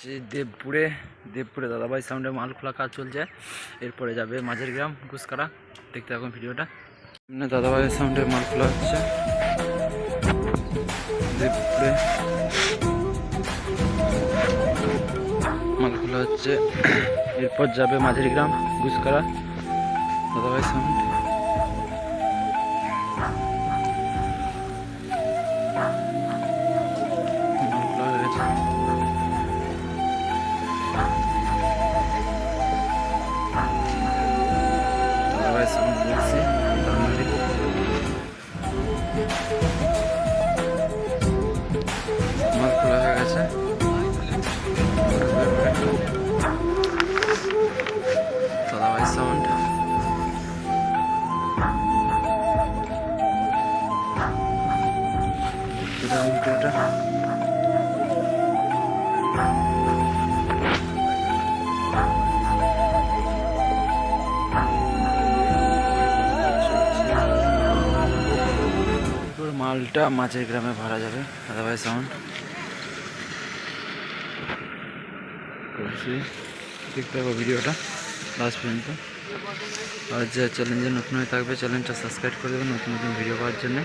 যে দেবপুরে দাদাভাই সাউন্ডে মাল খোলা কাজ চলছে। এরপরে যাবে মাঝের গ্রাম গুসকারা। দেখতে থাকুন ভিডিওটা। দাদাভাই সাউন্ডে মাল খোলা হচ্ছে দেবপুরে, মাল খোলা হচ্ছে। এরপর যাবে মাঝের গ্রাম গুসকারা দাদাভাই সাউন্ড। মাল খোলা হয়ে গেছে। দাদাভাই সাউন্ড বলছি মাল খোলা হয়ে গেছে। দাদাভাই সাউন্ড ভিডিওটা। মালটা মাঝের গ্রামে ভরা যাবে দাদাভাই সাউন্ড। দেখতে পাবো ভিডিওটা লাস্ট পর্যন্ত। আর যে চ্যালেঞ্জে নতুন হয়ে থাকবে চ্যানেলটা সাবস্ক্রাইব করে দেবেন নতুন নতুন ভিডিও পাওয়ার জন্য।